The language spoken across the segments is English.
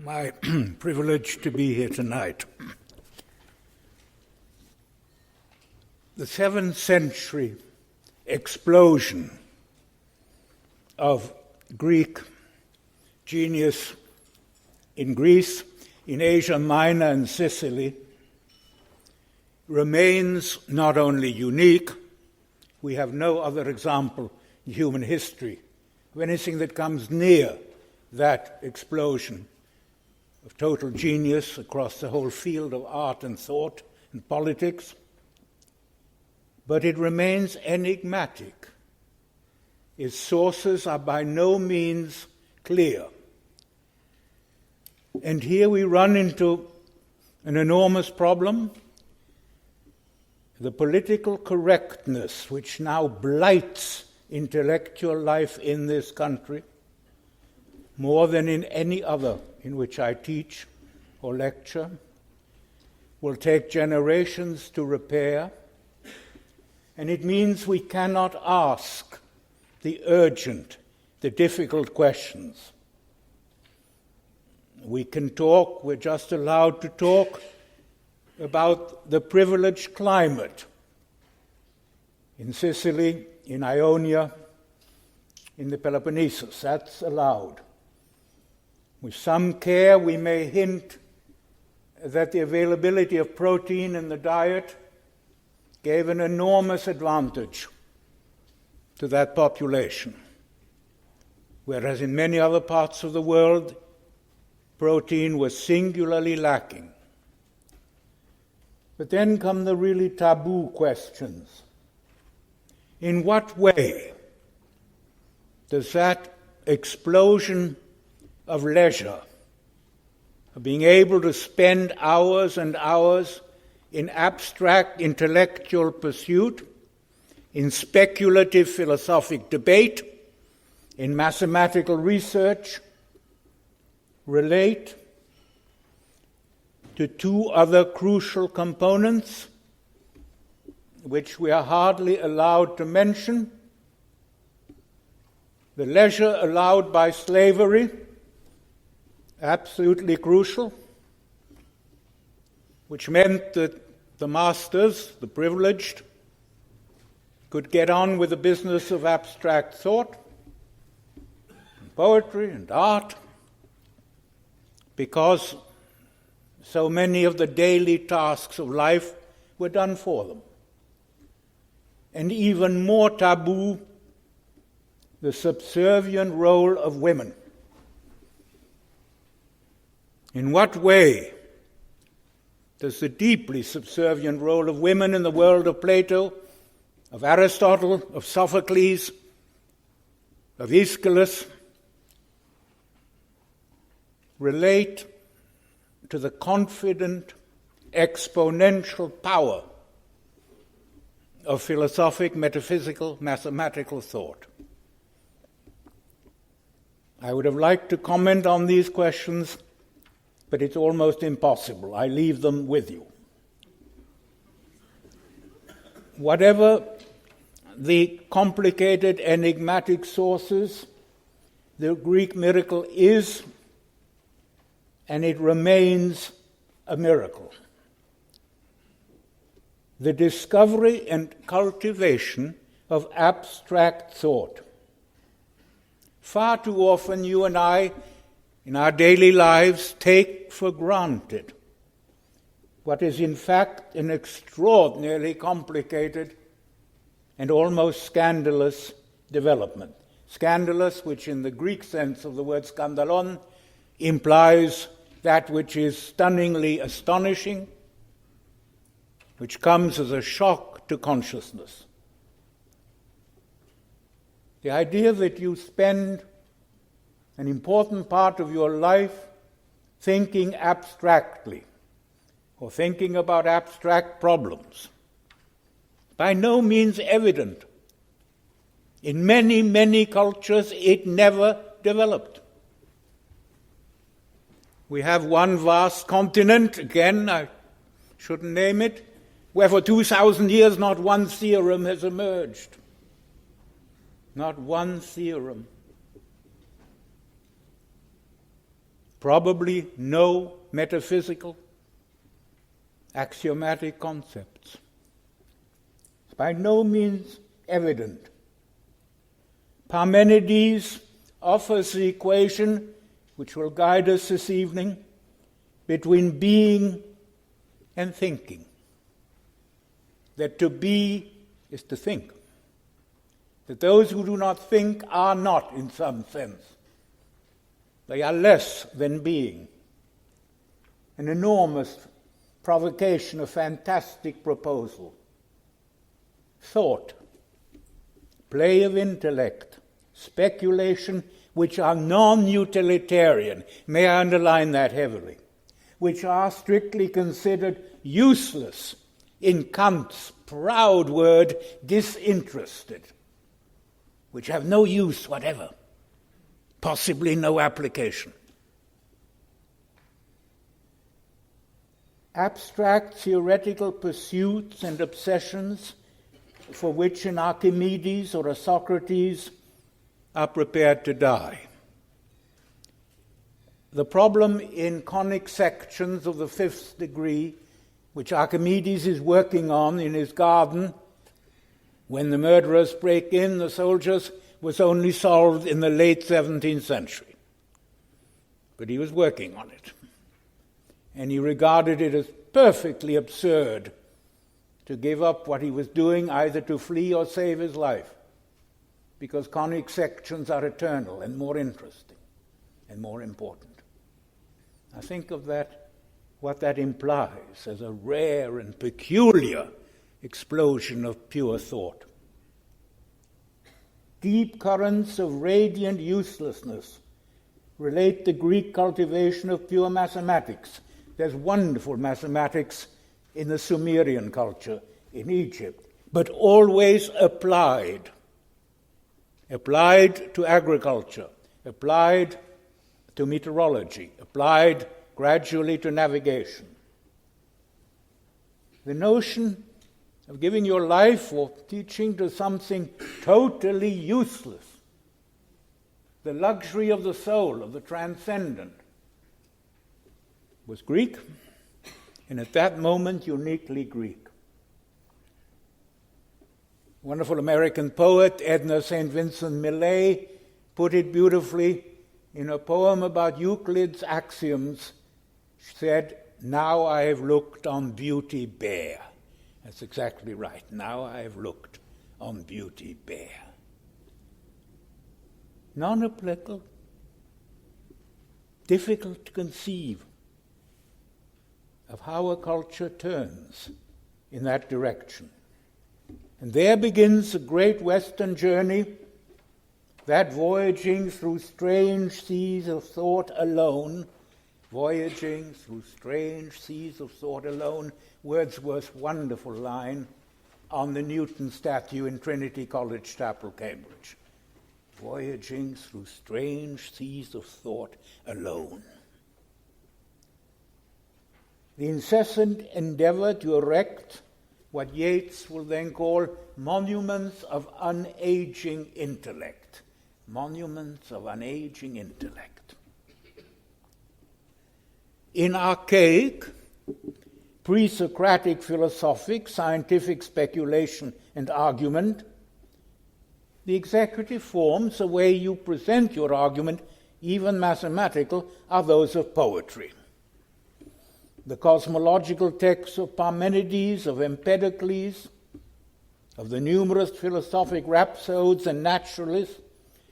My privilege to be here tonight. The 7th century explosion of Greek genius in Greece, in Asia Minor and Sicily remains not only unique, we have no other example in human history of anything that comes near that explosion of total genius across the whole field of art and thought and politics, but it remains enigmatic. Its sources are by no means clear. And here we run into an enormous problem. The political correctness which now blights intellectual life in this country more than in any other in which I teach or lecture, will take generations to repair, and it means we cannot ask the urgent, the difficult questions. We can talk, we're just allowed to talk about the privileged climate in Sicily, in Ionia, in the Peloponnesus. That's allowed. With some care, we may hint that the availability of protein in the diet gave an enormous advantage to that population, whereas in many other parts of the world, protein was singularly lacking. But then come the really taboo questions. In what way does that explosion of leisure, of being able to spend hours and hours in abstract intellectual pursuit, in speculative philosophic debate, in mathematical research, relate to two other crucial components which we are hardly allowed to mention: the leisure allowed by slavery, absolutely crucial, which meant that the masters, the privileged, could get on with the business of abstract thought, and poetry and art, because so many of the daily tasks of life were done for them. And even more taboo, the subservient role of women. In what way does the deeply subservient role of women in the world of Plato, of Aristotle, of Sophocles, of Aeschylus relate to the confident, exponential power of philosophic, metaphysical, mathematical thought? I would have liked to comment on these questions, but it's almost impossible. I leave them with you. Whatever the complicated, enigmatic sources, the Greek miracle is, and it remains a miracle. The discovery and cultivation of abstract thought. Far too often you and I, in our daily lives, take for granted what is in fact an extraordinarily complicated and almost scandalous development. Scandalous, which in the Greek sense of the word skandalon implies that which is stunningly astonishing, which comes as a shock to consciousness. The idea that you spend an important part of your life thinking abstractly or thinking about abstract problems, by no means evident. In many, many cultures, it never developed. We have one vast continent, again, I shouldn't name it, where for 2,000 years not one theorem has emerged. Not one theorem. probably no metaphysical, axiomatic concepts. It's by no means evident. Parmenides offers the equation which will guide us this evening between being and thinking. That to be is to think. That those who do not think are not, in some sense. They are less than being. An enormous provocation, a fantastic proposal. Thought, play of intellect, speculation, which are non-utilitarian, may I underline that heavily, which are strictly considered useless in Kant's proud word, disinterested, which have no use whatever, possibly no application. Abstract theoretical pursuits and obsessions for which an Archimedes or a Socrates are prepared to die. The problem in conic sections of the fifth degree, which Archimedes is working on in his garden, when the murderers break in, the soldiers, was only solved in the late 17th century. But he was working on it. And he regarded it as perfectly absurd to give up what he was doing, either to flee or save his life, because conic sections are eternal and more interesting and more important. I think of that, what that implies as a rare and peculiar explosion of pure thought. Deep currents of radiant uselessness relate the Greek cultivation of pure mathematics. There's wonderful mathematics in the Sumerian culture, in Egypt, but always applied to agriculture, applied to meteorology, applied gradually to navigation. The notion of giving your life or teaching to something totally useless, the luxury of the soul, of the transcendent, was Greek, and at that moment uniquely Greek. Wonderful American poet Edna St. Vincent Millay put it beautifully in a poem about Euclid's axioms. She said, "Now I have looked on beauty bare." That's exactly right. Now I have looked on beauty bare. Non-applicable, difficult to conceive of how a culture turns in that direction. And there begins a great Western journey, that voyaging through strange seas of thought alone, voyaging through strange seas of thought alone, Wordsworth's wonderful line on the Newton statue in Trinity College Chapel, Cambridge. Voyaging through strange seas of thought alone. The incessant endeavor to erect what Yeats will then call monuments of unaging intellect. Monuments of unaging intellect. In archaic, pre-Socratic philosophic, scientific speculation and argument, the executive forms, the way you present your argument, even mathematical, are those of poetry. The cosmological texts of Parmenides, of Empedocles, of the numerous philosophic rhapsodes and naturalists,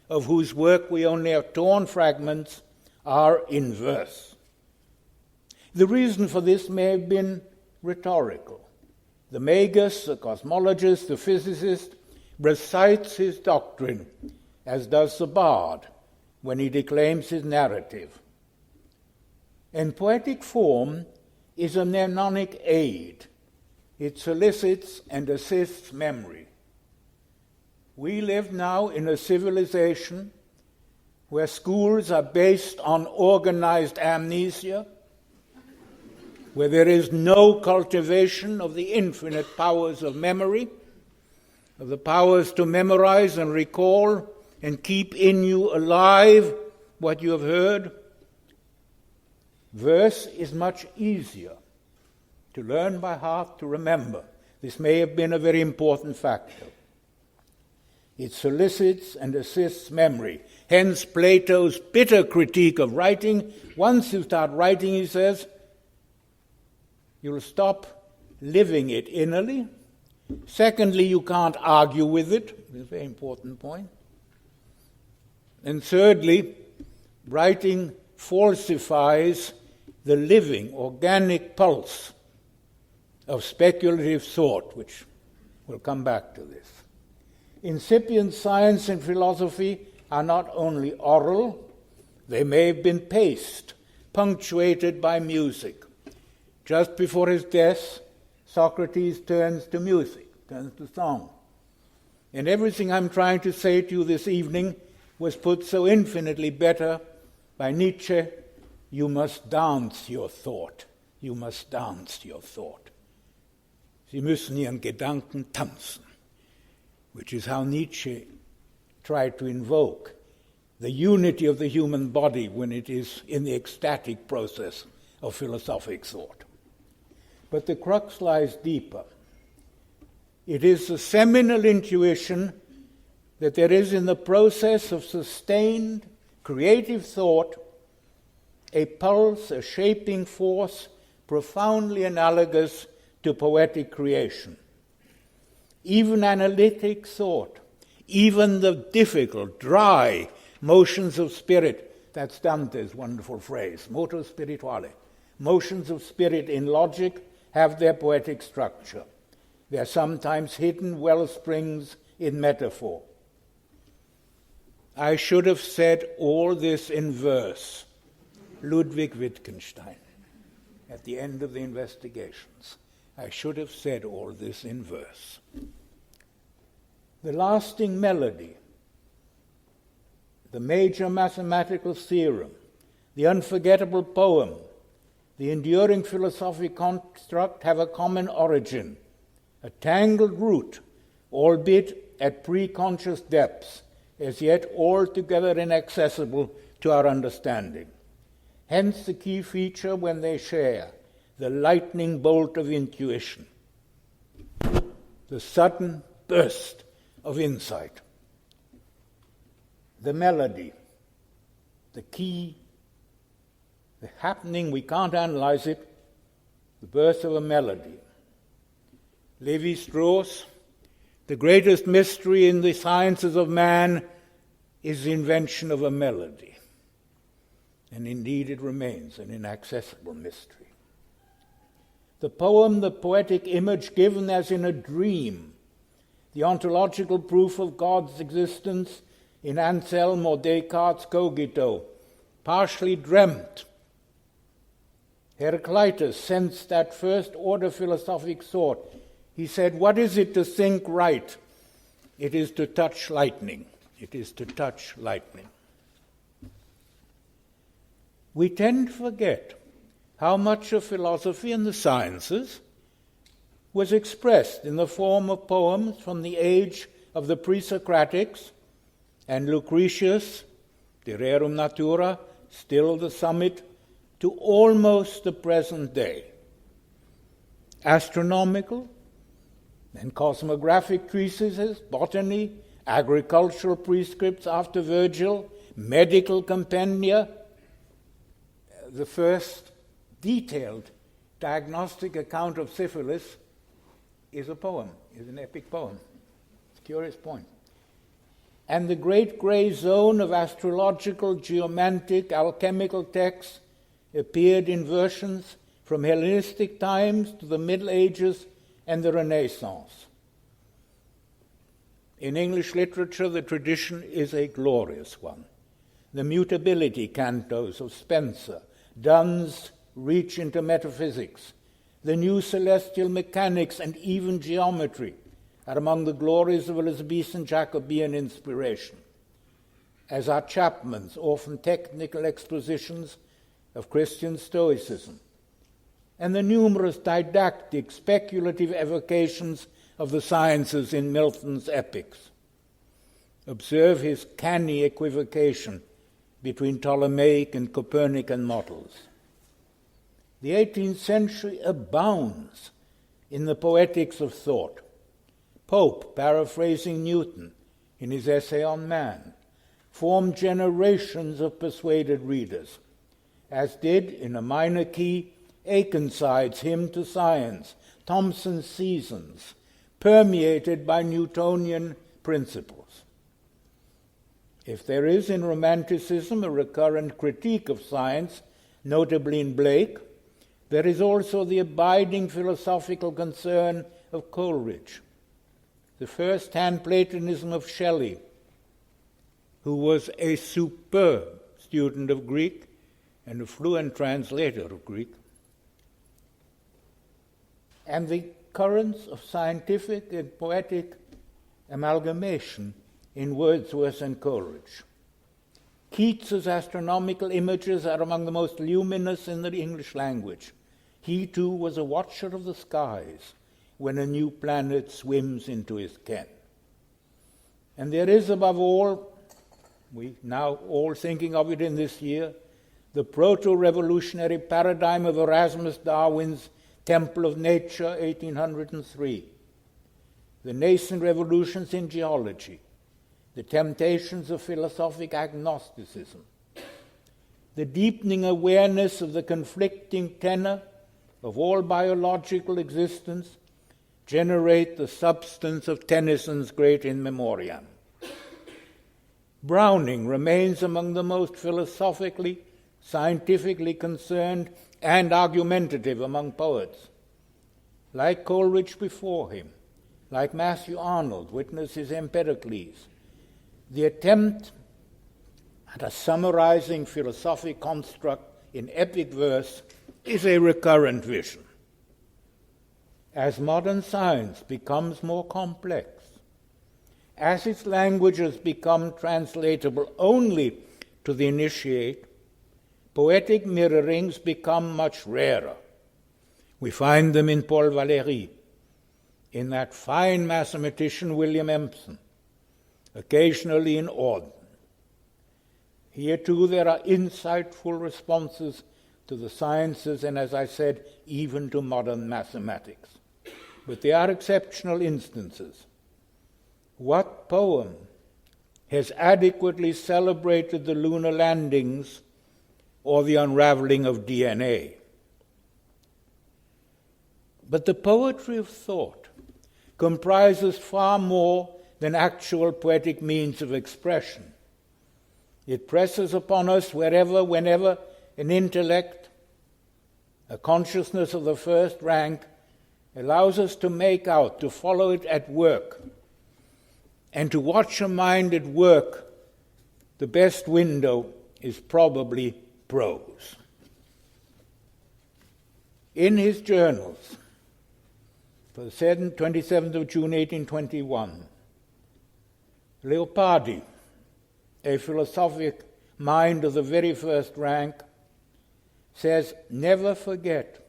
of whose work we only have torn fragments, are in verse. The reason for this may have been rhetorical. The magus, the cosmologist, the physicist, recites his doctrine, as does the bard when he declaims his narrative. And poetic form is a mnemonic aid. It solicits and assists memory. We live now in a civilization where schools are based on organized amnesia, where there is no cultivation of the infinite powers of memory, of the powers to memorize and recall and keep in you alive what you have heard. Verse is much easier to learn by heart, to remember. This may have been a very important factor. It solicits and assists memory. Hence Plato's bitter critique of writing. Once you start writing, he says, you'll stop living it innerly. Secondly, you can't argue with it. It's a very important point. And thirdly, writing falsifies the living, organic pulse of speculative thought, which we'll come back to this. Incipient science and philosophy are not only oral, they may have been paced, punctuated by music. Just before his death, Socrates turns to music, turns to song. And everything I'm trying to say to you this evening was put so infinitely better by Nietzsche. You must dance your thought. You must dance your thought. Sie müssen ihren Gedanken tanzen, which is how Nietzsche tried to invoke the unity of the human body when it is in the ecstatic process of philosophic thought. But the crux lies deeper. It is the seminal intuition that there is in the process of sustained creative thought a pulse, a shaping force profoundly analogous to poetic creation. Even analytic thought, even the difficult, dry motions of spirit, that's Dante's wonderful phrase, moto spirituale. Motions of spirit in logic have their poetic structure. They are sometimes hidden well springs in metaphor. I should have said all this in verse. Ludwig Wittgenstein, at the end of the investigations. I should have said all this in verse. The lasting melody, the major mathematical theorem, the unforgettable poem, the enduring philosophic construct have a common origin, a tangled root, albeit at pre-conscious depths, as yet altogether inaccessible to our understanding. Hence the key feature when they share, the lightning bolt of intuition, the sudden burst of insight. The melody, the key, the happening, we can't analyze it, the birth of a melody. Lévi-Strauss, the greatest mystery in the sciences of man is the invention of a melody. And indeed it remains an inaccessible mystery. The poem, the poetic image given as in a dream, the ontological proof of God's existence in Anselm or Descartes' Cogito, partially dreamt. Heraclitus sensed that first-order philosophic thought. He said, what is it to think right? It is to touch lightning. It is to touch lightning. We tend to forget how much of philosophy and the sciences was expressed in the form of poems from the age of the pre-Socratics and Lucretius, De Rerum Natura, still the summit, to almost the present day. Astronomical and cosmographic treatises, botany, agricultural prescripts after Virgil, medical compendia. The first detailed diagnostic account of syphilis is a poem, is an epic poem. It's a curious point. And the great grey zone of astrological, geomantic, alchemical texts appeared in versions from Hellenistic times to the Middle Ages and the Renaissance. In English literature, the tradition is a glorious one. The mutability cantos of Spencer, Donne's reach into metaphysics, the new celestial mechanics and even geometry are among the glories of Elizabethan Jacobean inspiration, as are Chapman's often technical expositions of Christian Stoicism, and the numerous didactic, speculative evocations of the sciences in Milton's epics. Observe his canny equivocation between Ptolemaic and Copernican models. The 18th century abounds in the poetics of thought. Pope, paraphrasing Newton in his essay on man, formed generations of persuaded readers, as did, in a minor key, Akenside's Hymn to Science, Thomson's Seasons, permeated by Newtonian principles. If there is in Romanticism a recurrent critique of science, notably in Blake, there is also the abiding philosophical concern of Coleridge, the first-hand Platonism of Shelley, who was a superb student of Greek and a fluent translator of Greek, and the currents of scientific and poetic amalgamation in Wordsworth and Coleridge. Keats's astronomical images are among the most luminous in the English language. He, too, was a watcher of the skies when a new planet swims into his ken. And there is, above all, we now all thinking of it in this year, the proto-revolutionary paradigm of Erasmus Darwin's Temple of Nature, 1803, the nascent revolutions in geology, the temptations of philosophic agnosticism, the deepening awareness of the conflicting tenor of all biological existence generate the substance of Tennyson's great In Memoriam. Browning remains among the most philosophically, scientifically concerned and argumentative among poets. Like Coleridge before him, like Matthew Arnold, witness his Empedocles, the attempt at a summarizing philosophic construct in epic verse is a recurrent vision. As modern science becomes more complex, as its languages become translatable only to the initiate, poetic mirrorings become much rarer. We find them in Paul Valéry, in that fine mathematician William Empson, occasionally in Auden. Here too there are insightful responses to the sciences and, as I said, even to modern mathematics. But they are exceptional instances. What poem has adequately celebrated the lunar landings or the unraveling of DNA? But the poetry of thought comprises far more than actual poetic means of expression. It presses upon us wherever, whenever an intellect, a consciousness of the first rank, allows us to make out, to follow it at work, and to watch a mind at work. The best window is probably prose. In his journals, for the 27th of June 1821, Leopardi, a philosophic mind of the very first rank, says, "Never forget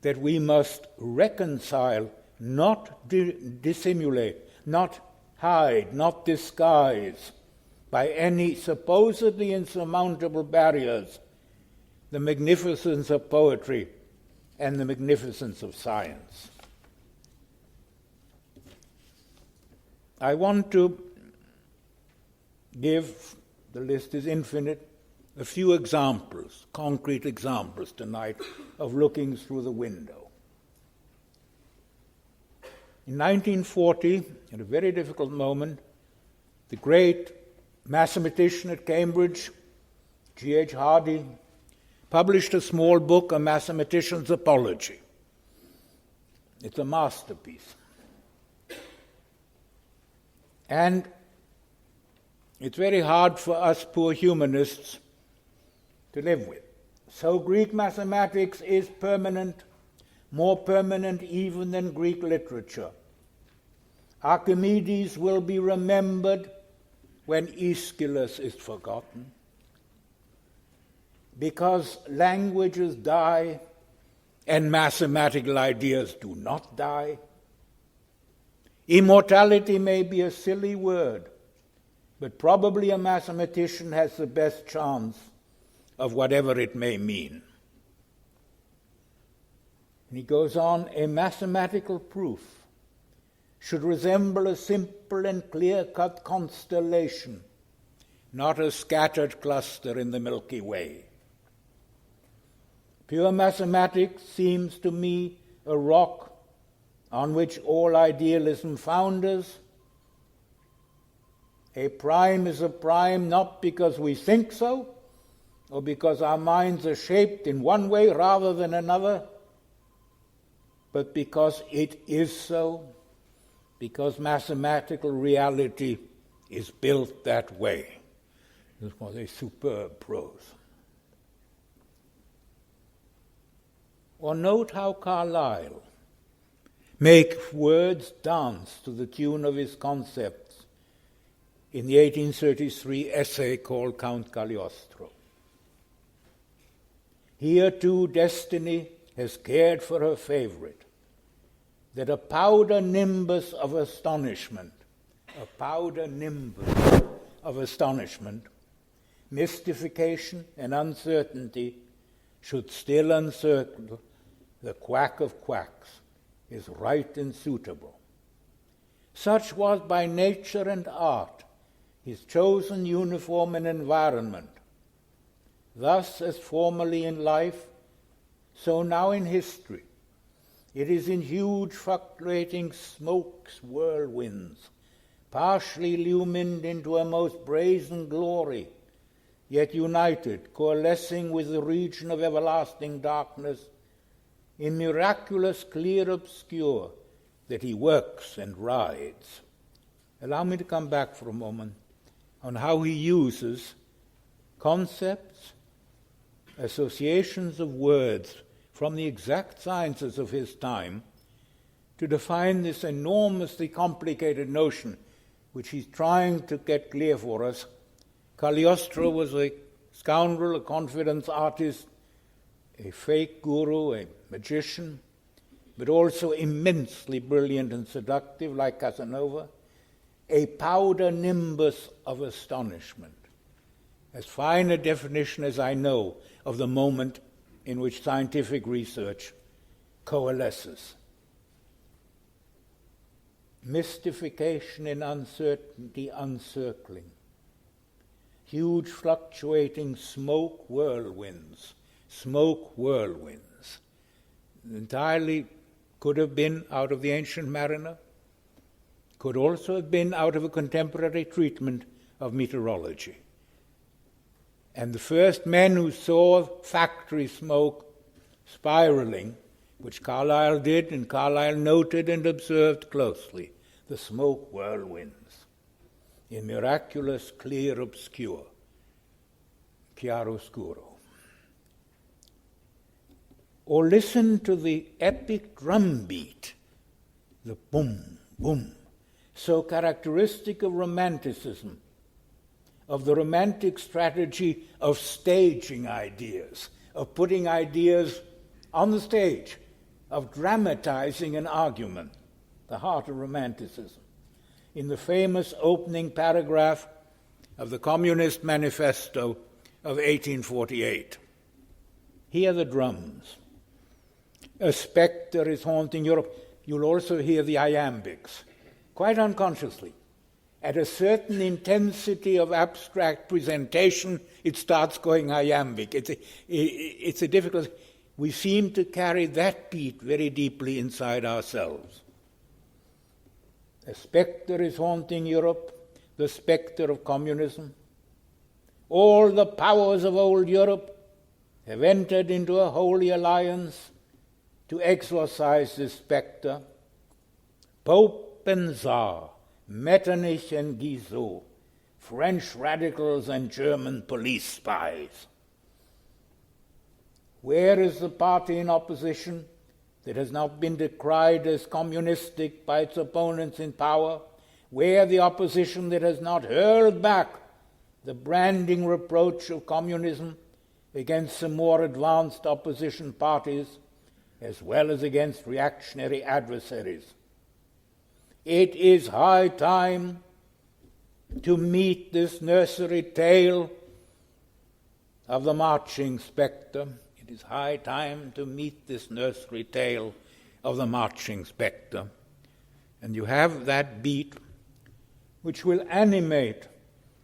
that we must reconcile, not dissimulate, not hide, not disguise, by any supposedly insurmountable barriers, the magnificence of poetry and the magnificence of science." I want to give, the list is infinite, a few examples, concrete examples tonight of looking through the window. In 1940, at a very difficult moment, the great mathematician at Cambridge, G.H. Hardy, published a small book, A Mathematician's Apology. It's a masterpiece. And it's very hard for us poor humanists to live with. So Greek mathematics is permanent, more permanent even than Greek literature. Archimedes will be remembered when Aeschylus is forgotten, because languages die and mathematical ideas do not die. Immortality may be a silly word, but probably a mathematician has the best chance of whatever it may mean. And he goes on, a mathematical proof should resemble a simple and clear-cut constellation, not a scattered cluster in the Milky Way. Pure mathematics seems to me a rock on which all idealism founders. A prime is a prime not because we think so, or because our minds are shaped in one way rather than another, but because it is so, because mathematical reality is built that way. This was a superb prose. Or note how Carlyle makes words dance to the tune of his concepts in the 1833 essay called Count Cagliostro. Here too destiny has cared for her favorite, that a powder nimbus of astonishment, mystification and uncertainty should still encircle the quack of quacks, is right and suitable. Such was by nature and art his chosen uniform and environment. Thus, as formerly in life, so now in history, it is in huge fluctuating smokes, whirlwinds, partially illumined into a most brazen glory, yet united, coalescing with the region of everlasting darkness, in miraculous clear obscure, that he works and rides. Allow me to come back for a moment on how he uses concepts, associations of words from the exact sciences of his time to define this enormously complicated notion which he's trying to get clear for us. Cagliostro was a scoundrel, a confidence artist, a fake guru, a magician, but also immensely brilliant and seductive like Casanova, a powder nimbus of astonishment. As fine a definition as I know of the moment in which scientific research coalesces. Mystification and uncertainty encircling. Huge fluctuating smoke whirlwinds. Entirely could have been out of the Ancient Mariner, could also have been out of a contemporary treatment of meteorology. And the first men who saw factory smoke spiraling, which Carlyle did, and Carlyle noted and observed closely, the smoke whirlwinds, in miraculous clear obscure, chiaroscuro. Or listen to the epic drum beat, the boom, boom, so characteristic of Romanticism, of the romantic strategy of staging ideas, of putting ideas on the stage, of dramatizing an argument, the heart of Romanticism. In the famous opening paragraph of the Communist Manifesto of 1848, hear the drums. A spectre is haunting Europe. You'll also hear the iambics, quite unconsciously. At a certain intensity of abstract presentation, it starts going iambic. It's a difficult... We seem to carry that beat very deeply inside ourselves. A spectre is haunting Europe, the spectre of communism. All the powers of old Europe have entered into a holy alliance to exorcise this spectre. Pope and Tsar, Metternich and Guizot, French radicals and German police spies. Where is the party in opposition that has not been decried as communistic by its opponents in power? Where the opposition that has not hurled back the branding reproach of communism against some more advanced opposition parties, as well as against reactionary adversaries? It is high time to meet this nursery tale of the marching spectre. It is high time to meet this nursery tale of the marching spectre. And you have that beat which will animate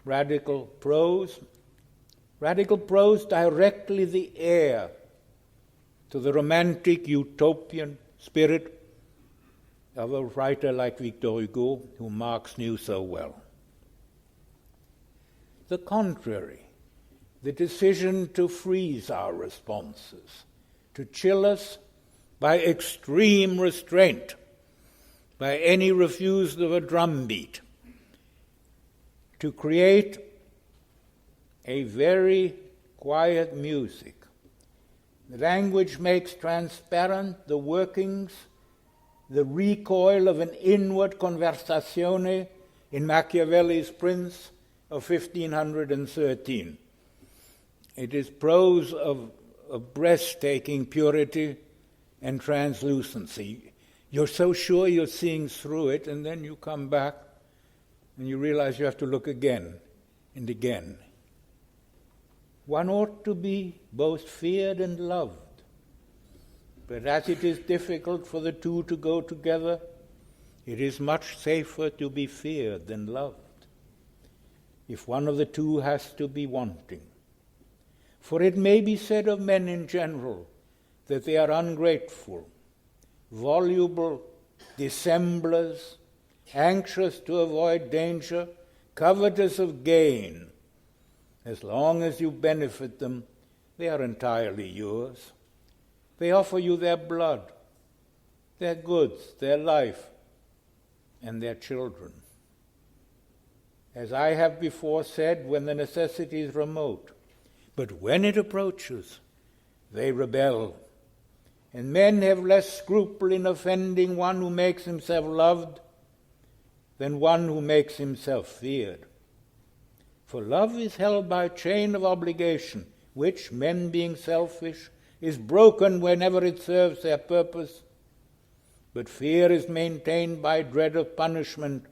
radical prose directly the heir to the romantic utopian spirit of a writer like Victor Hugo, whom Marx knew so well. The contrary, the decision to freeze our responses, to chill us by extreme restraint, by any refusal of a drumbeat, to create a very quiet music. The language makes transparent the workings, the recoil of an inward conversazione in Machiavelli's Prince of 1513. It is prose of breathtaking purity and translucency. You're so sure you're seeing through it, and then you come back and you realize you have to look again and again. One ought to be both feared and loved. But as it is difficult for the two to go together, it is much safer to be feared than loved, if one of the two has to be wanting. For it may be said of men in general that they are ungrateful, voluble dissemblers, anxious to avoid danger, covetous of gain. As long as you benefit them, they are entirely yours. They offer you their blood, their goods, their life, and their children. As I have before said, when the necessity is remote, but when it approaches, they rebel. And men have less scruple in offending one who makes himself loved than one who makes himself feared. For love is held by a chain of obligation, which, men being selfish, is broken whenever it serves their purpose. But fear is maintained by dread of punishment,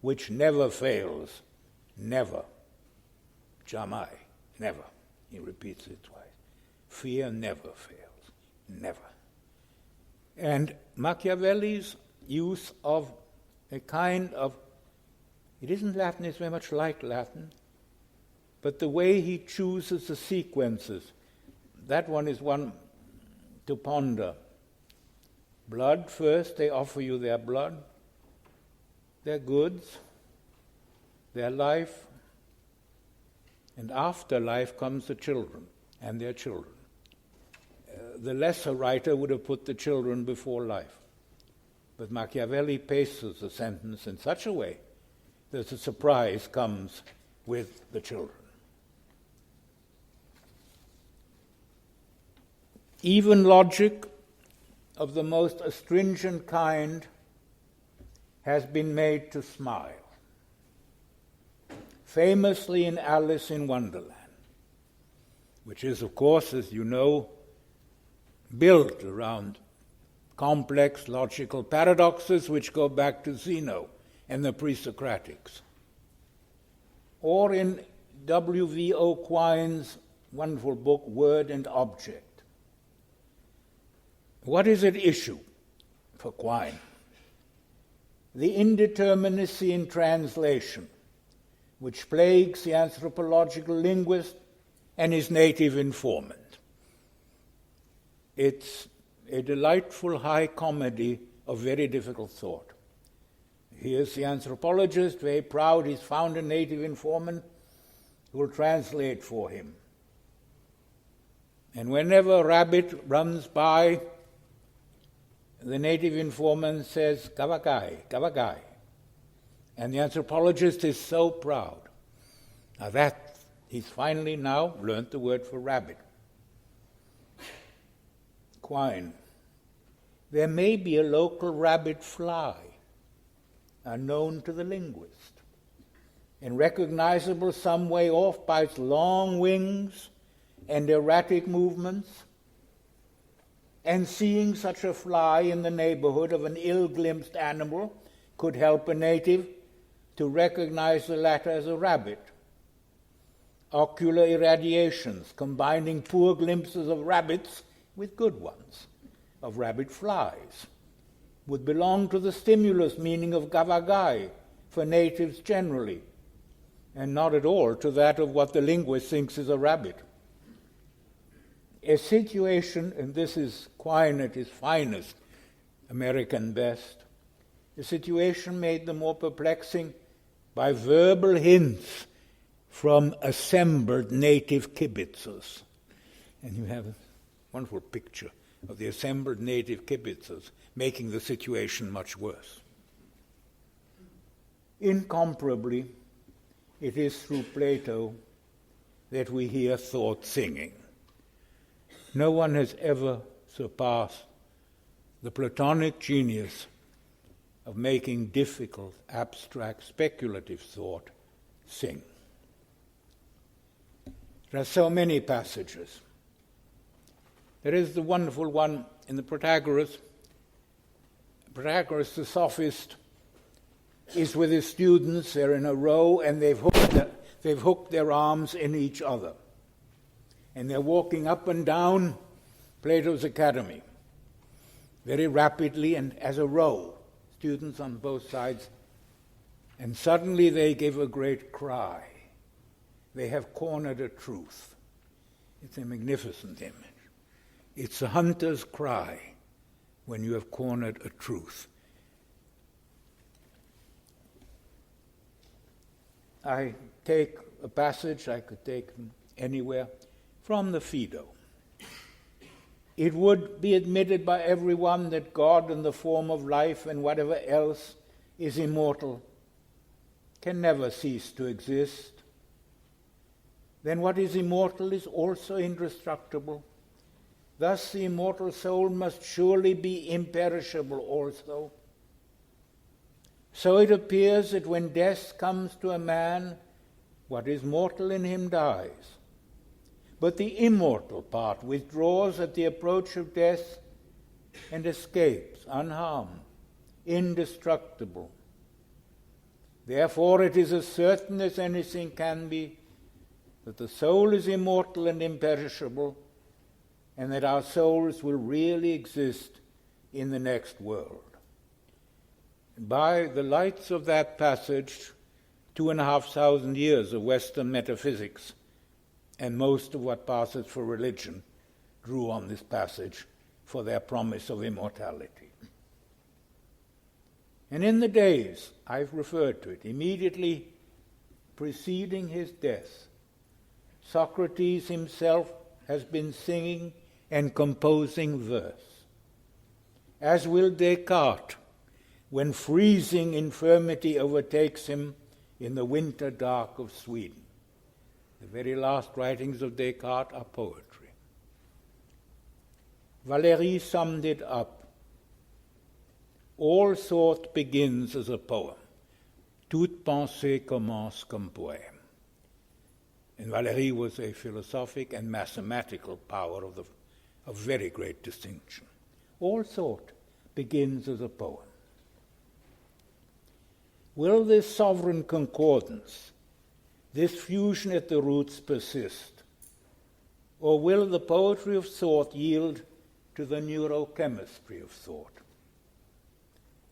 which never fails. Never. Jamais. Never. He repeats it twice. Fear never fails. Never. And Machiavelli's use of a kind of, it isn't Latin, it's very much like Latin, but the way he chooses the sequences, that one is one to ponder. Blood first, they offer you their blood, their goods, their life, and after life comes the children and their children. The lesser writer would have put the children before life. But Machiavelli paces the sentence in such a way that the surprise comes with the children. Even logic of the most astringent kind has been made to smile. Famously in Alice in Wonderland, which is, of course, as you know, built around complex logical paradoxes which go back to Zeno and the pre-Socratics. Or in W.V.O. Quine's wonderful book, Word and Object. What is at issue for Quine? The indeterminacy in translation, which plagues the anthropological linguist and his native informant. It's a delightful high comedy of very difficult thought. Here's the anthropologist, very proud he's found a native informant who will translate for him. And whenever a rabbit runs by, the native informant says, "Kavagai, kavagai." And the anthropologist is so proud. Now that, he's finally now learned the word for rabbit. Quine. There may be a local rabbit fly, unknown to the linguist, and recognizable some way off by its long wings and erratic movements, and seeing such a fly in the neighborhood of an ill-glimpsed animal could help a native to recognize the latter as a rabbit. ocular irradiations, combining poor glimpses of rabbits with good ones, of rabbit flies, would belong to the stimulus meaning of gavagai for natives generally, and not at all to that of what the linguist thinks is a rabbit. A situation, and this is Quine at his finest, American best, a situation made the more perplexing by verbal hints from assembled native kibitzers. And you have a wonderful picture of the assembled native kibitzers making the situation much worse. Incomparably, it is through Plato that we hear thought singing. No one has ever surpassed the Platonic genius of making difficult, abstract, speculative thought sing. There are so many passages. There is the wonderful one in the Protagoras. Protagoras, the sophist, is with his students. They're in a row, and they've hooked their arms in each other. And they're walking up and down Plato's Academy very rapidly and as a row, students on both sides. And suddenly they give a great cry. They have cornered a truth. It's a magnificent image. It's a hunter's cry when you have cornered a truth. I take a passage, I could take them anywhere, from the Phaedo. It would be admitted by everyone that God in the form of life and whatever else is immortal can never cease to exist. Then what is immortal is also indestructible. Thus the immortal soul must surely be imperishable also. So it appears that when death comes to a man, what is mortal in him dies. But the immortal part withdraws at the approach of death and escapes unharmed, indestructible. Therefore it is as certain as anything can be that the soul is immortal and imperishable, and that our souls will really exist in the next world. By the lights of that passage, 2,500 years of Western metaphysics and most of what passes for religion drew on this passage for their promise of immortality. And in the days, I've referred to it, immediately preceding his death, Socrates himself has been singing and composing verse, as will Descartes when freezing infirmity overtakes him in the winter dark of Sweden. The very last writings of Descartes are poetry. Valéry summed it up. All thought begins as a poem. Toute pensée commence comme poème. And Valéry was a philosophic and mathematical power of very great distinction. All thought begins as a poem. Will this sovereign concordance, this fusion at the roots persist? Or will the poetry of thought yield to the neurochemistry of thought?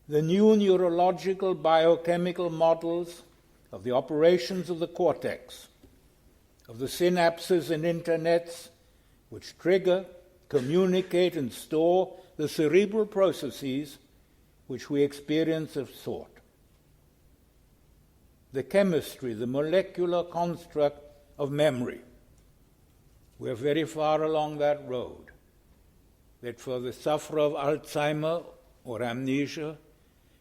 The new neurological biochemical models of the operations of the cortex, of the synapses and internets, which trigger, communicate, and store the cerebral processes which we experience of thought. The chemistry, the molecular construct of memory. We're very far along that road. That for the sufferer of Alzheimer or amnesia,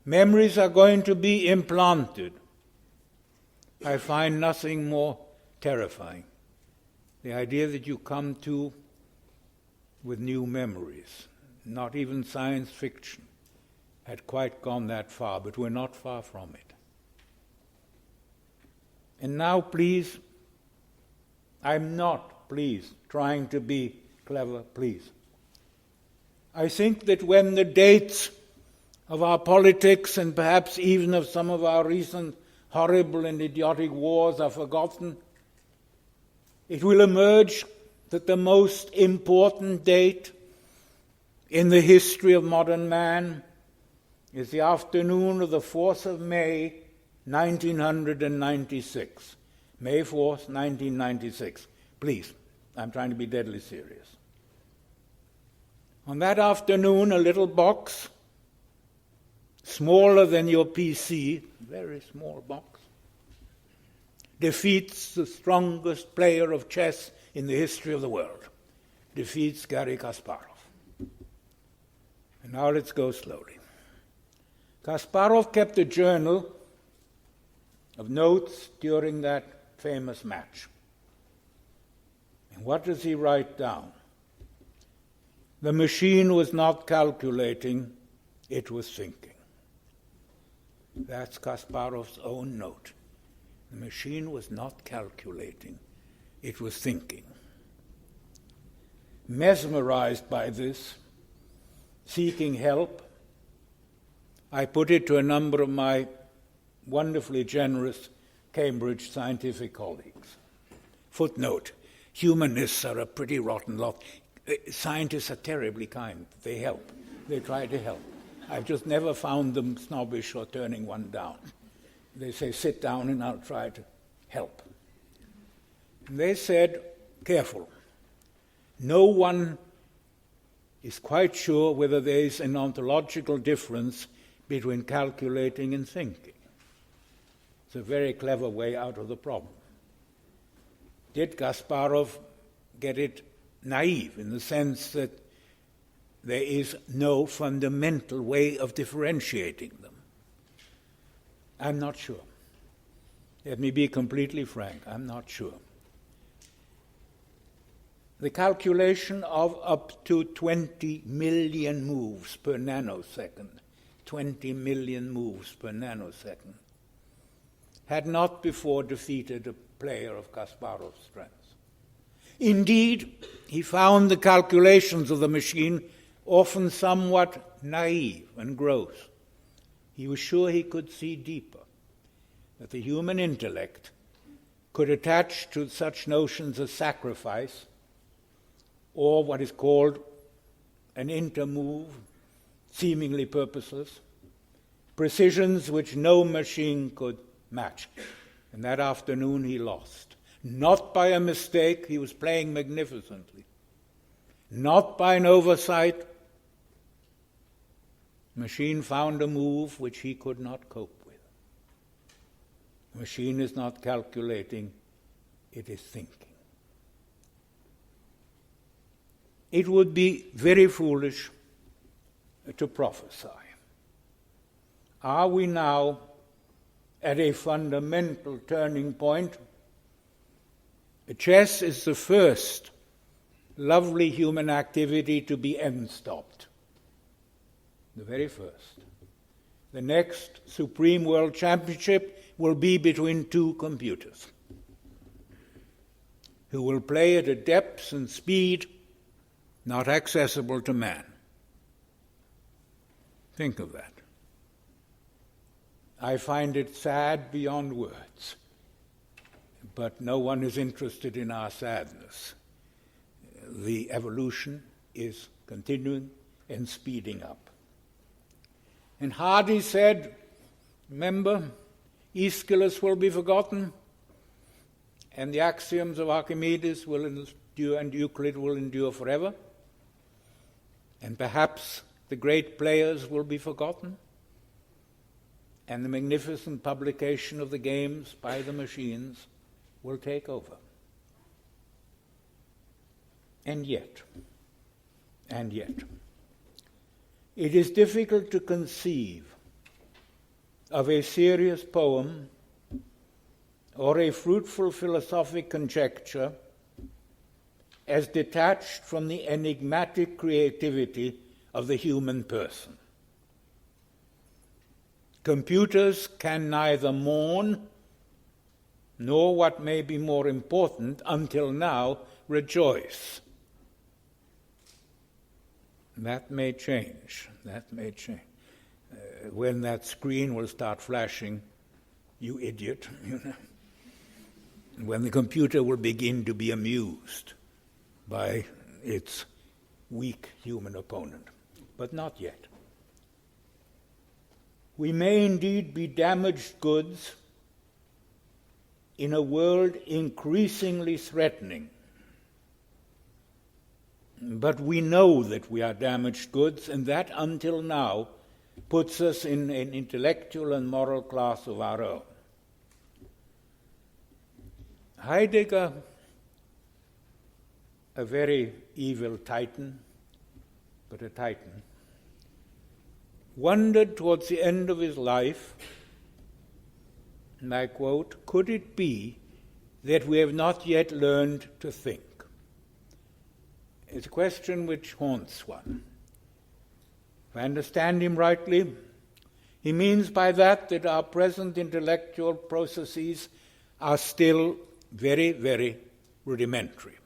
memories are going to be implanted. I find nothing more terrifying. The idea that you come to with new memories. Not even science fiction had quite gone that far, but we're not far from it. And now, please, I'm not, please, trying to be clever, please. I think that when the dates of our politics and perhaps even of some of our recent horrible and idiotic wars are forgotten, it will emerge that the most important date in the history of modern man is the afternoon of the 4th of May, 1996. May 4th, 1996. Please, I'm trying to be deadly serious. On that afternoon, a little box, smaller than your PC, very small box, defeats the strongest player of chess in the history of the world, defeats Garry Kasparov. And now let's go slowly. Kasparov kept a journal of notes during that famous match. And what does he write down? The machine was not calculating, it was thinking. That's Kasparov's own note. The machine was not calculating, it was thinking. Mesmerized by this, seeking help, I put it to a number of my wonderfully generous Cambridge scientific colleagues. Footnote, humanists are a pretty rotten lot. Scientists are terribly kind. They help. They try to help. I've just never found them snobbish or turning one down. They say, sit down and I'll try to help. And they said, careful. No one is quite sure whether there is an ontological difference between calculating and thinking. It's a very clever way out of the problem. Did Kasparov get it naive in the sense that there is no fundamental way of differentiating them? I'm not sure. Let me be completely frank, I'm not sure. The calculation of up to 20 million moves per nanosecond, 20 million moves per nanosecond, had not before defeated a player of Kasparov's strength. Indeed, he found the calculations of the machine often somewhat naive and gross. He was sure he could see deeper, that the human intellect could attach to such notions as sacrifice or what is called an intermove, seemingly purposeless, precisions which no machine could match. And that afternoon he lost. Not by a mistake, he was playing magnificently. Not by an oversight. The machine found a move which he could not cope with. The machine is not calculating, it is thinking. It would be very foolish to prophesy. Are we now at a fundamental turning point? Chess is the first lovely human activity to be end-stopped. The very first. The next Supreme World Championship will be between two computers who will play at a depth and speed not accessible to man. Think of that. I find it sad beyond words, but no one is interested in our sadness. The evolution is continuing and speeding up. And Hardy said, remember, Aeschylus will be forgotten, and the axioms of Archimedes will endure, and Euclid will endure forever. And perhaps the great players will be forgotten, and the magnificent publication of the games by the machines will take over. And yet, it is difficult to conceive of a serious poem or a fruitful philosophic conjecture as detached from the enigmatic creativity of the human person. Computers can neither mourn nor, what may be more important, until now, rejoice. That may change. When that screen will start flashing, you idiot, when the computer will begin to be amused by its weak human opponent, but not yet. We may indeed be damaged goods in a world increasingly threatening, but we know that we are damaged goods, and that until now puts us in an intellectual and moral class of our own. Heidegger, a very evil titan, but a titan, wondered towards the end of his life, and I quote, "Could it be that we have not yet learned to think?" It's a question which haunts one. If I understand him rightly, he means by that our present intellectual processes are still very, very rudimentary.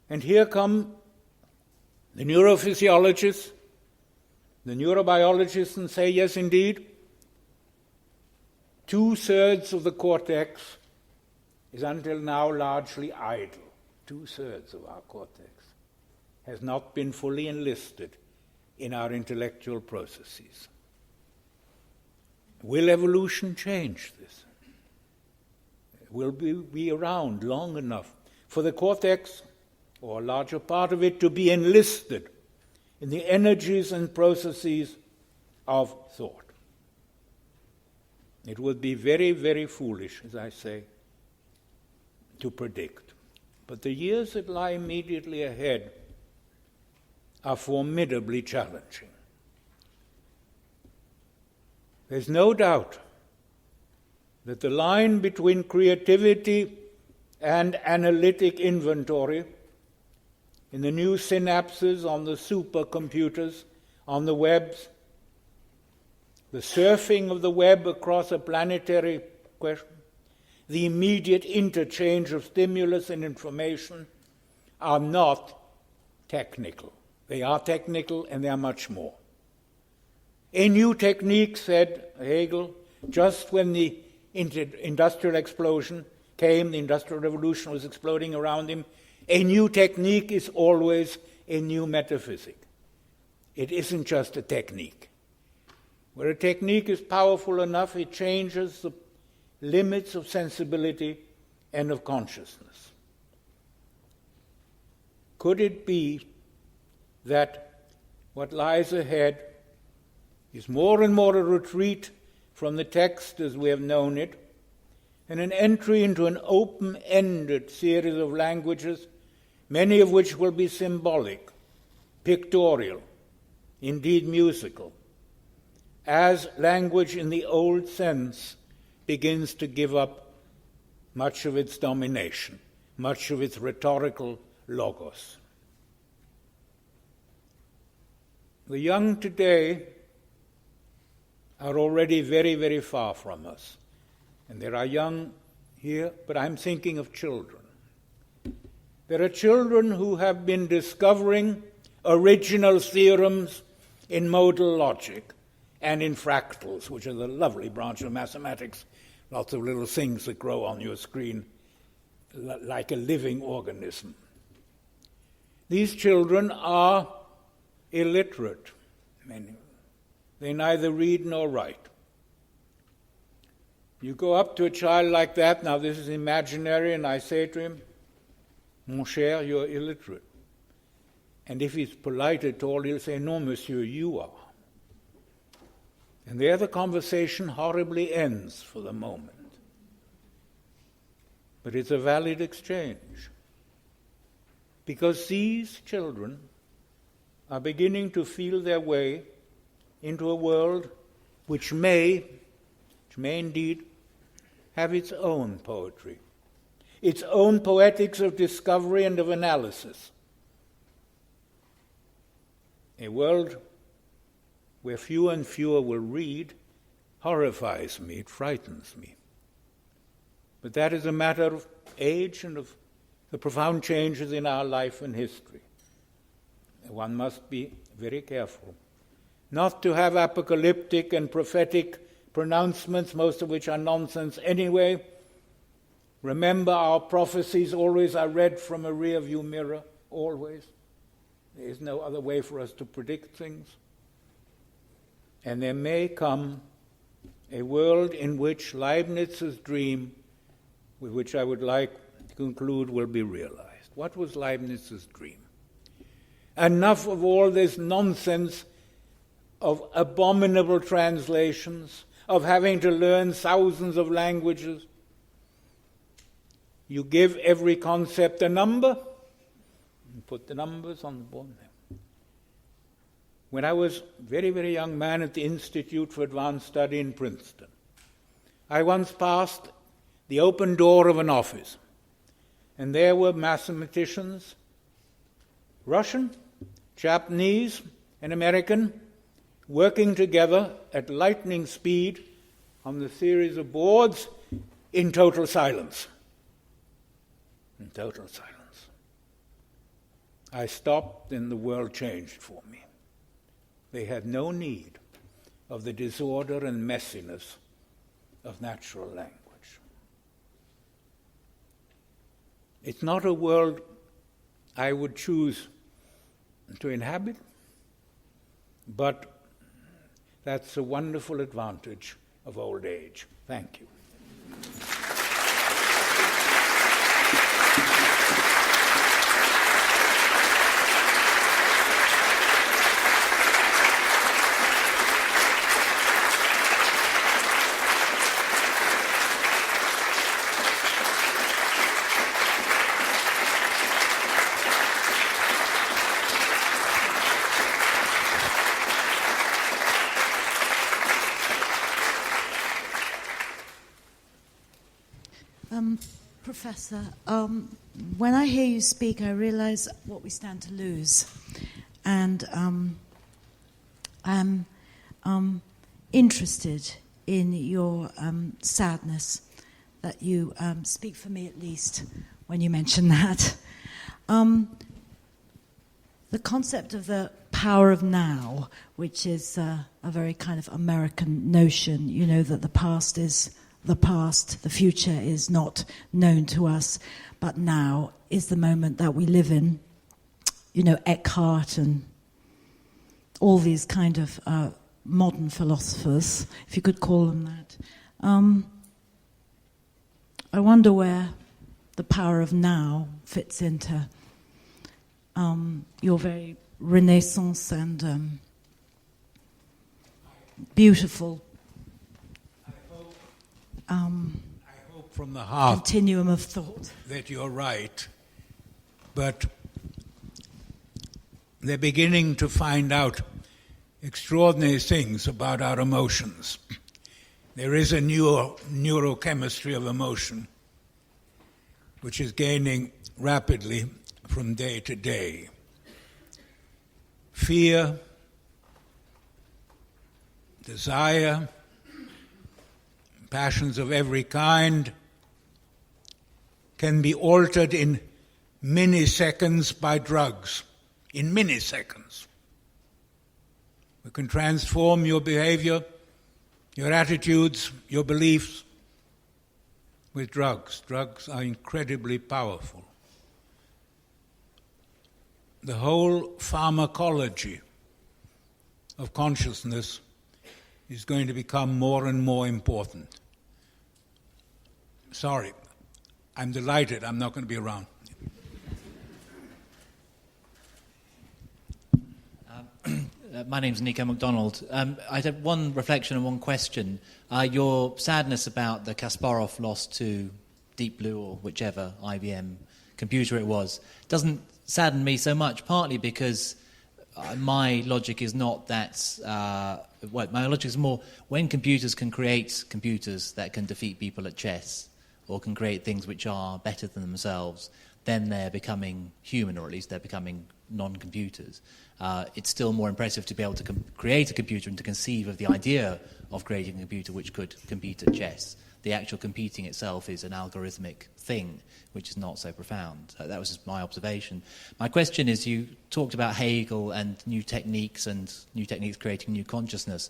And here come the neurophysiologists, the neurobiologists, and say, yes, indeed, 2/3 of the cortex is until now largely idle. 2/3 of our cortex has not been fully enlisted in our intellectual processes. Will evolution change this? Will we be around long enough for the cortex, or a larger part of it, to be enlisted in the energies and processes of thought? It would be very, very foolish, as I say, to predict. But the years that lie immediately ahead are formidably challenging. There's no doubt that the line between creativity and analytic inventory in the new synapses on the supercomputers, on the webs, the surfing of the web across a planetary question, the immediate interchange of stimulus and information are not technical. They are technical, and they are much more. A new technique, said Hegel, just when the industrial explosion came, the Industrial Revolution was exploding around him, a new technique is always a new metaphysic. It isn't just a technique. Where a technique is powerful enough, it changes the limits of sensibility and of consciousness. Could it be that what lies ahead is more and more a retreat from the text as we have known it, and an entry into an open-ended series of languages, many of which will be symbolic, pictorial, indeed musical, as language in the old sense begins to give up much of its domination, much of its rhetorical logos. The young today are already very, very far from us. And there are young here, but I'm thinking of children. There are children who have been discovering original theorems in modal logic and in fractals, which is a lovely branch of mathematics, lots of little things that grow on your screen like a living organism. These children are illiterate. They neither read nor write. You go up to a child like that, now this is imaginary, and I say to him, "Mon cher, you're illiterate." And if he's polite at all, he'll say, "Non, monsieur, you are." And there the conversation horribly ends for the moment. But it's a valid exchange. Because these children are beginning to feel their way into a world which may indeed have its own poetry, its own poetics of discovery and of analysis. A world where fewer and fewer will read horrifies me, it frightens me. But that is a matter of age and of the profound changes in our life and history. One must be very careful not to have apocalyptic and prophetic pronouncements, most of which are nonsense anyway, Remember, our prophecies always are read from a rear-view mirror, always. There is no other way for us to predict things. And there may come a world in which Leibniz's dream, with which I would like to conclude, will be realized. What was Leibniz's dream? Enough of all this nonsense of abominable translations, of having to learn thousands of languages. You give every concept a number, and put the numbers on the board there. When I was a very, very young man at the Institute for Advanced Study in Princeton, I once passed the open door of an office, and there were mathematicians, Russian, Japanese, and American, working together at lightning speed on the series of boards in total silence. In total silence. I stopped and the world changed for me. They had no need of the disorder and messiness of natural language. It's not a world I would choose to inhabit, but that's a wonderful advantage of old age. Thank you. Professor, when I hear you speak, I realize what we stand to lose. And I'm interested in your sadness that you speak for me, at least, when you mention that. The concept of the power of now, which is a very kind of American notion, you know, that the past is the past, the future is not known to us, but now is the moment that we live in. You know, Eckhart and all these kind of modern philosophers, if you could call them that. I wonder where the power of now fits into your very Renaissance and beautiful I hope from the heart continuum of thought that you're right, but they're beginning to find out extraordinary things about our emotions. There is a neurochemistry of emotion which is gaining rapidly from day to day. Fear, desire, passions of every kind can be altered in milliseconds by drugs. In milliseconds. We can transform your behavior, your attitudes, your beliefs with drugs. Drugs are incredibly powerful. The whole pharmacology of consciousness is going to become more and more important. Sorry, I'm delighted. I'm not going to be around. My name's Nico MacDonald. I had one reflection and one question. Your sadness about the Kasparov loss to Deep Blue or whichever IBM computer it was doesn't sadden me so much, partly because my logic is not that... my logic is more when computers can create computers that can defeat people at chess or can create things which are better than themselves, then they're becoming human, or at least they're becoming non-computers. It's still more impressive to be able to create a computer and to conceive of the idea of creating a computer which could compete at chess. the actual computing itself is an algorithmic thing, which is not so profound. That was just my observation. My question is, you talked about Hegel and new techniques creating new consciousness.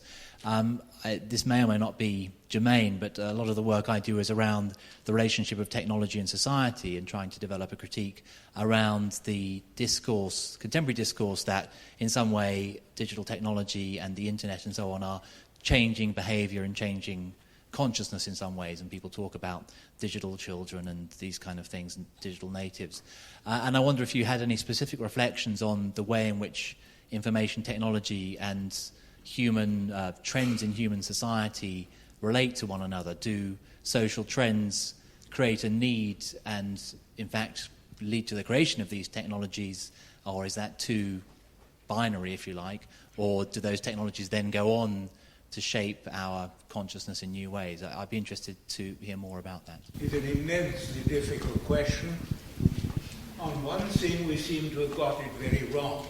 This may or may not be germane, but a lot of the work I do is around the relationship of technology and society, and trying to develop a critique around the discourse, contemporary discourse, that in some way digital technology and the internet and so on are changing behavior and changing consciousness in some ways, and people talk about digital children and these kind of things and digital natives. And I wonder if you had any specific reflections on the way in which information technology and human trends in human society relate to one another. Do social trends create a need and, in fact, lead to the creation of these technologies, or is that too binary, if you like, or do those technologies then go on to shape our consciousness in new ways? I'd be interested to hear more about that. It's an immensely difficult question. On one thing, we seem to have got it very wrong,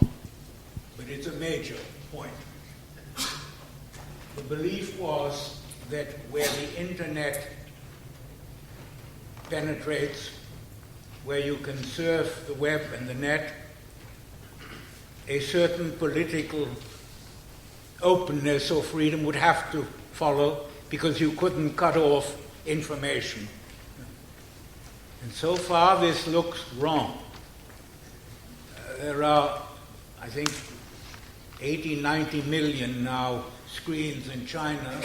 but it's a major point. The belief was that where the internet penetrates, where you can surf the web and the net, a certain political openness or freedom would have to follow, because you couldn't cut off information. And so far this looks wrong. There are, I think, 80, 90 million now screens in China,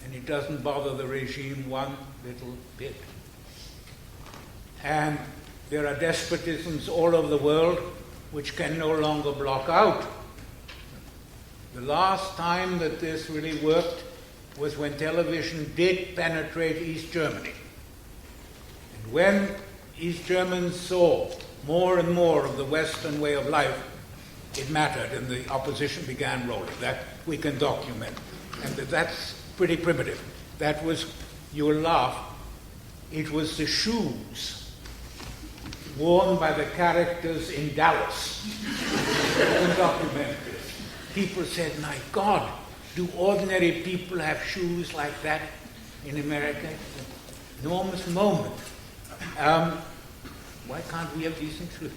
and it doesn't bother the regime one little bit. And there are despotisms all over the world which can no longer block out. The last time that this really worked was when television did penetrate East Germany. And when East Germans saw more and more of the Western way of life, it mattered, and the opposition began rolling. That we can document. And that's pretty primitive. That was, you will laugh, it was the shoes worn by the characters in Dallas. You can document this. People said, my God, do ordinary people have shoes like that in America? Enormous moment. Why can't we have decent shoes?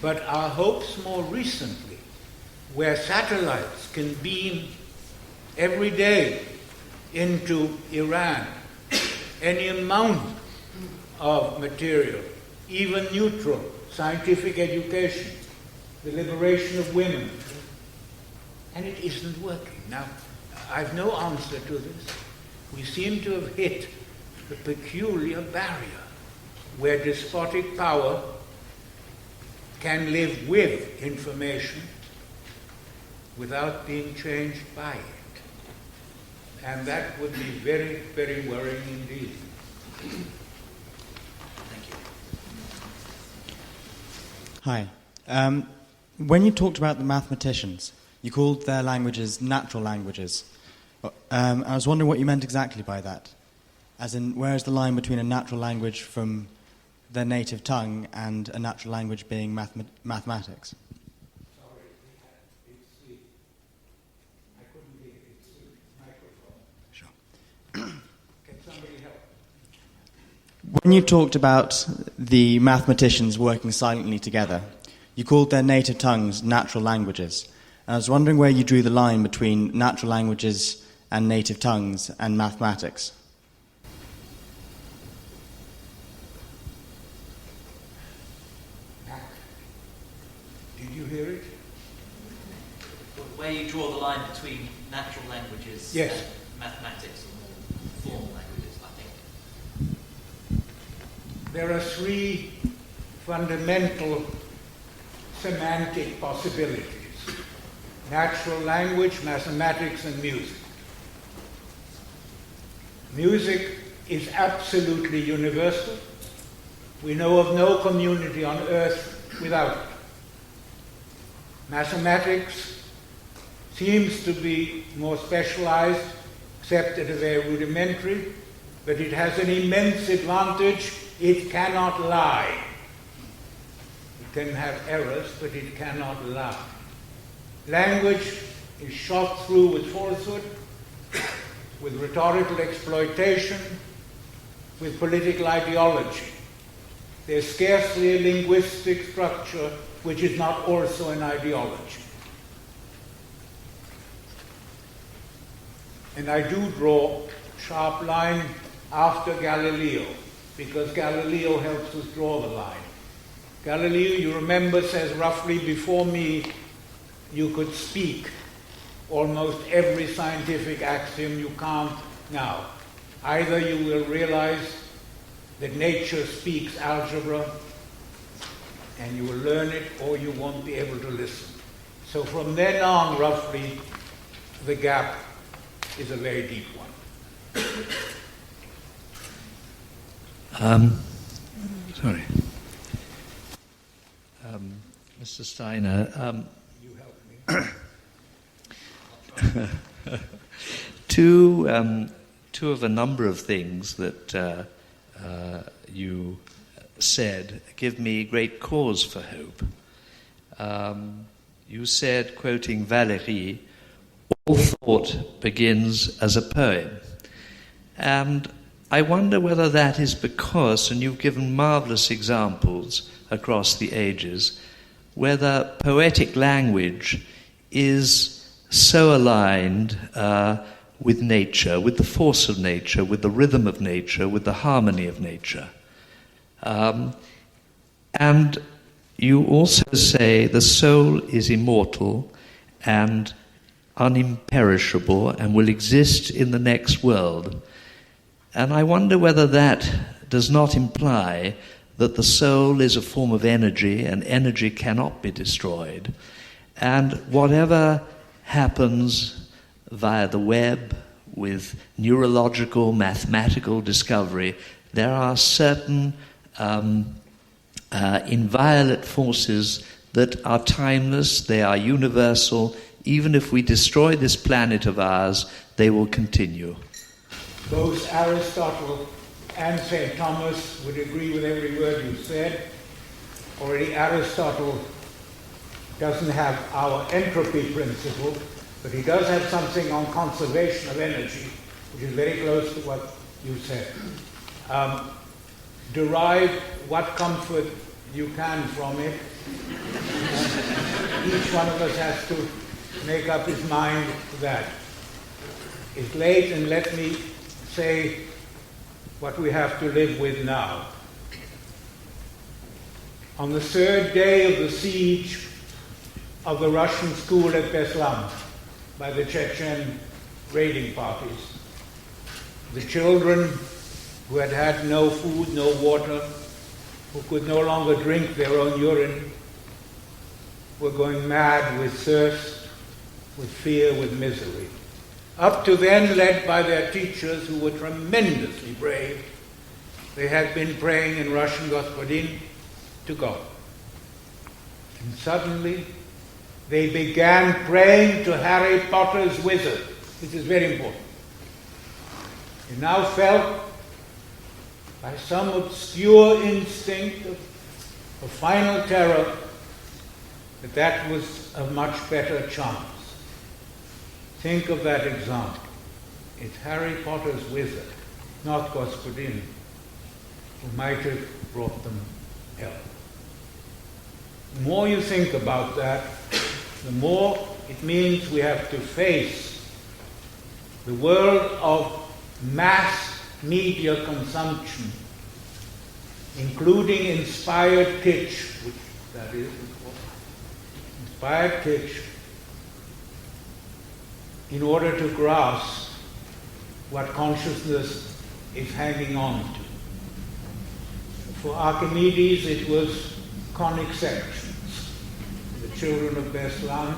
But our hopes more recently, where satellites can beam every day into Iran any amount of material, even neutral, scientific education, the liberation of women, and it isn't working. Now, I've no answer to this. We seem to have hit the peculiar barrier where despotic power can live with information without being changed by it. And that would be very, very worrying indeed. Thank you. Hi. When you talked about the mathematicians, you called their languages natural languages. I was wondering what you meant exactly by that. As in, where is the line between a natural language from their native tongue and a natural language being mathematics? Sorry, I couldn't hear it. It's the microphone. Sure. Can somebody help? When you talked about the mathematicians working silently together, you called their native tongues natural languages. And I was wondering where you drew the line between natural languages and native tongues and mathematics. Did you hear it? Where you draw the line between natural languages Yes. and mathematics, or more formal languages, I think. There are three fundamental semantic possibilities: natural language, mathematics, and music. Music is absolutely universal. We know of no community on earth without it. Mathematics seems to be more specialized, except at a very rudimentary, but it has an immense advantage: it cannot lie. It can have errors, but it cannot lie. Language is shot through with falsehood. with rhetorical exploitation, with political ideology. There's scarcely a linguistic structure which is not also an ideology. And I do draw a sharp line after Galileo, because Galileo helps us draw the line. Galileo, you remember, says roughly before me, you could speak almost every scientific axiom you can't now. Either you will realize that nature speaks algebra and you will learn it, or you won't be able to listen. So from then on, roughly, the gap is a very deep one. Sorry. Mr. Steiner, You help me. two of a number of things that you said give me great cause for hope. You said, quoting Valéry, all thought begins as a poem. And I wonder whether that is because, and you've given marvelous examples across the ages, whether poetic language is so aligned with nature, with the force of nature, with the rhythm of nature, with the harmony of nature. And you also say the soul is immortal and unimperishable and will exist in the next world. And I wonder whether that does not imply that the soul is a form of energy, and energy cannot be destroyed. And whatever happens via the web, with neurological, mathematical discovery, there are certain inviolate forces that are timeless, they are universal. Even if we destroy this planet of ours, they will continue. Both Aristotle and St. Thomas would agree with every word you said. Already Aristotle doesn't have our entropy principle, but he does have something on conservation of energy, which is very close to what you said. Derive what comfort you can from it. Each one of us has to make up his mind to that. It's late, and let me say what we have to live with now. On the third day of the siege of the Russian school at Beslan by the Chechen raiding parties, the children who had had no food, no water, who could no longer drink their own urine, were going mad with thirst, with fear, with misery. Up to then, led by their teachers, who were tremendously brave, they had been praying in Russian Gospodin to God. And suddenly, they began praying to Harry Potter's wizard. This is very important. They now felt, by some obscure instinct of final terror, that that was a much better chance. Think of that example. It's Harry Potter's wizard, not Господин, who might have brought them help. The more you think about that, the more it means we have to face the world of mass media consumption, including inspired kitsch, which that is, inspired kitsch, in order to grasp what consciousness is hanging on to. For Archimedes, it was conic sections. The children of Beslan,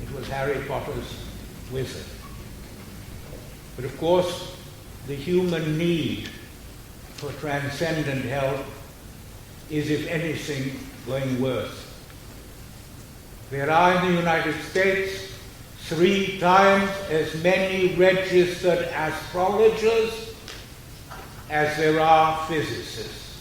it was Harry Potter's wizard. But of course, the human need for transcendent help is, if anything, going worse. There are in the United States 3 times as many registered astrologers as there are physicists.